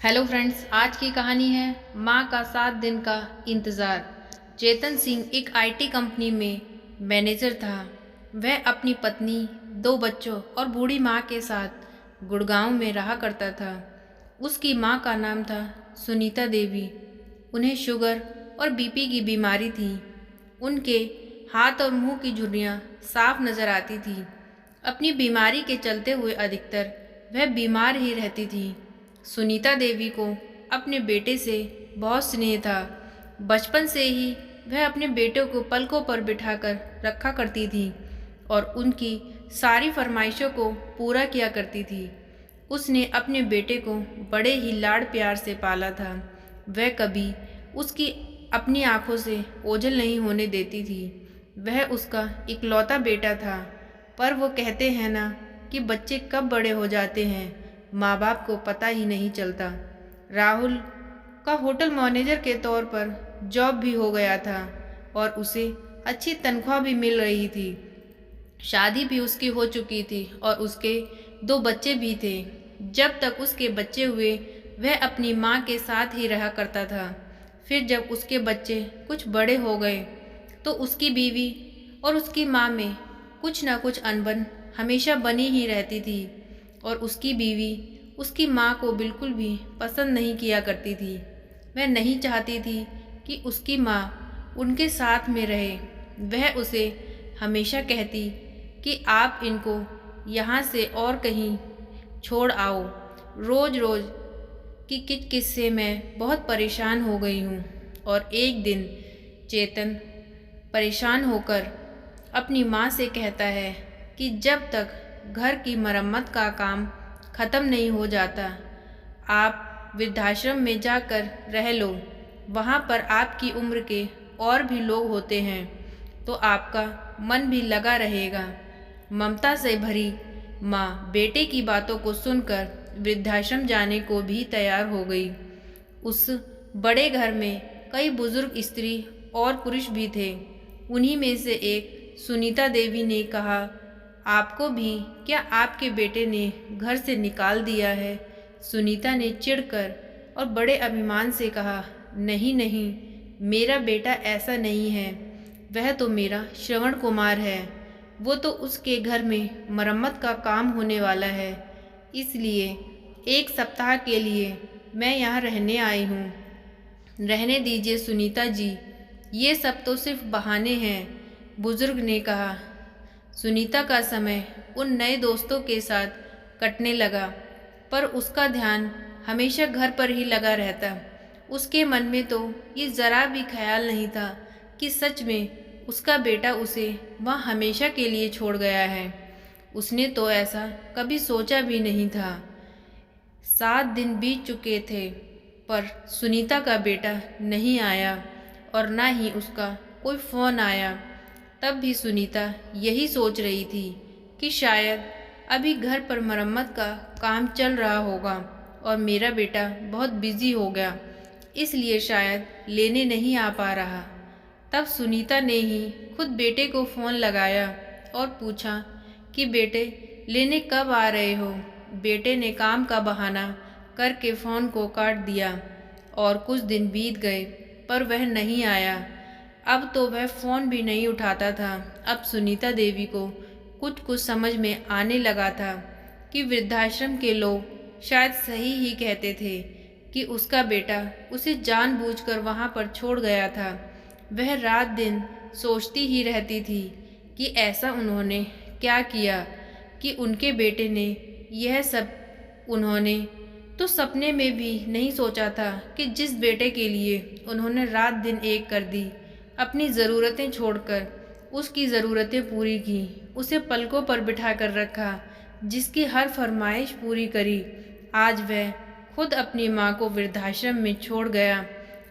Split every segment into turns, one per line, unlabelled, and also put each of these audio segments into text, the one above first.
Hello friends, आज की कहानी है माँ का 7 दिन का इंतज़ार। चेतन सिंह एक आईटी कंपनी में मैनेजर था। वह अपनी पत्नी, 2 बच्चों और बूढ़ी माँ के साथ गुड़गांव में रहा करता था। उसकी माँ का नाम था सुनीता देवी। उन्हें शुगर और बीपी की बीमारी थी। उनके हाथ और मुंह की झुर्रियाँ साफ नज़र आती थी। अपनी बीमारी के चलते हुए अधिकतर वह बीमार ही रहती थी। सुनीता देवी को अपने बेटे से बहुत स्नेह था। बचपन से ही वह अपने बेटे को पलकों पर बिठाकर रखा करती थी और उनकी सारी फरमाइशों को पूरा किया करती थी। उसने अपने बेटे को बड़े ही लाड़ प्यार से पाला था। वह कभी उसकी अपनी आंखों से ओझल नहीं होने देती थी। वह उसका इकलौता बेटा था। पर वो कहते हैं ना कि बच्चे कब बड़े हो जाते हैं, माँ बाप को पता ही नहीं चलता। राहुल का होटल मैनेजर के तौर पर जॉब भी हो गया था और उसे अच्छी तनख्वाह भी मिल रही थी। शादी भी उसकी हो चुकी थी और उसके 2 बच्चे भी थे। जब तक उसके बच्चे हुए वह अपनी माँ के साथ ही रहा करता था। फिर जब उसके बच्चे कुछ बड़े हो गए तो उसकी बीवी और उसकी माँ में कुछ ना कुछ अनबन हमेशा बनी ही रहती थी और उसकी बीवी उसकी माँ को बिल्कुल भी पसंद नहीं किया करती थी। वह नहीं चाहती थी कि उसकी माँ उनके साथ में रहे। वह उसे हमेशा कहती कि आप इनको यहाँ से और कहीं छोड़ आओ। रोज़ रोज़ की किच-किच से मैं बहुत परेशान हो गई हूँ। और एक दिन चेतन परेशान होकर अपनी माँ से कहता है कि जब तक घर की मरम्मत का काम ख़त्म नहीं हो जाता, आप वृद्धाश्रम में जाकर रह लो। वहाँ पर आपकी उम्र के और भी लोग होते हैं तो आपका मन भी लगा रहेगा। ममता से भरी माँ बेटे की बातों को सुनकर वृद्धाश्रम जाने को भी तैयार हो गई। उस बड़े घर में कई बुजुर्ग स्त्री और पुरुष भी थे। उन्हीं में से एक सुनीता देवी ने कहा, आपको भी क्या आपके बेटे ने घर से निकाल दिया है? सुनीता ने चिढ़कर और बड़े अभिमान से कहा, नहीं नहीं, मेरा बेटा ऐसा नहीं है। वह तो मेरा श्रवण कुमार है। वो तो उसके घर में मरम्मत का काम होने वाला है, इसलिए 1 सप्ताह के लिए मैं यहाँ रहने आई हूँ। रहने दीजिए सुनीता जी, ये सब तो सिर्फ बहाने हैं, बुजुर्ग ने कहा। सुनीता का समय उन नए दोस्तों के साथ कटने लगा, पर उसका ध्यान हमेशा घर पर ही लगा रहता। उसके मन में तो ये ज़रा भी ख्याल नहीं था कि सच में उसका बेटा उसे वहाँ हमेशा के लिए छोड़ गया है। उसने तो ऐसा कभी सोचा भी नहीं था। 7 दिन बीत चुके थे पर सुनीता का बेटा नहीं आया और ना ही उसका कोई फ़ोन आया। तब भी सुनीता यही सोच रही थी कि शायद अभी घर पर मरम्मत का काम चल रहा होगा और मेरा बेटा बहुत बिजी हो गया, इसलिए शायद लेने नहीं आ पा रहा। तब सुनीता ने ही खुद बेटे को फ़ोन लगाया और पूछा कि बेटे लेने कब आ रहे हो। बेटे ने काम का बहाना करके फ़ोन को काट दिया और कुछ दिन बीत गए पर वह नहीं आया। अब तो वह फ़ोन भी नहीं उठाता था। अब सुनीता देवी को कुछ कुछ समझ में आने लगा था कि वृद्धाश्रम के लोग शायद सही ही कहते थे कि उसका बेटा उसे जानबूझकर वहाँ पर छोड़ गया था। वह रात दिन सोचती ही रहती थी कि ऐसा उन्होंने क्या किया कि उनके बेटे ने यह सब। उन्होंने तो सपने में भी नहीं सोचा था कि जिस बेटे के लिए उन्होंने रात दिन एक कर दी, अपनी ज़रूरतें छोड़कर उसकी ज़रूरतें पूरी की, उसे पलकों पर बिठा कर रखा, जिसकी हर फरमाइश पूरी करी, आज वह खुद अपनी माँ को वृद्धाश्रम में छोड़ गया।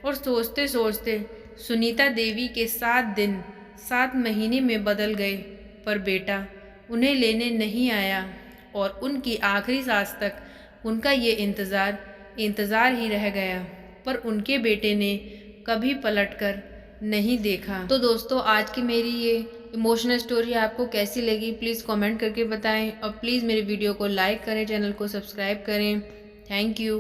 और सोचते सोचते सुनीता देवी के 7 दिन 7 महीने में बदल गए, पर बेटा उन्हें लेने नहीं आया और उनकी आखिरी सांस तक उनका ये इंतज़ार ही रह गया। पर उनके बेटे ने कभी पलटकर नहीं देखा। तो दोस्तों, आज की मेरी ये इमोशनल स्टोरी आपको कैसी लगी प्लीज़ कमेंट करके बताएं और प्लीज़ मेरे वीडियो को लाइक करें, चैनल को सब्सक्राइब करें। Thank you.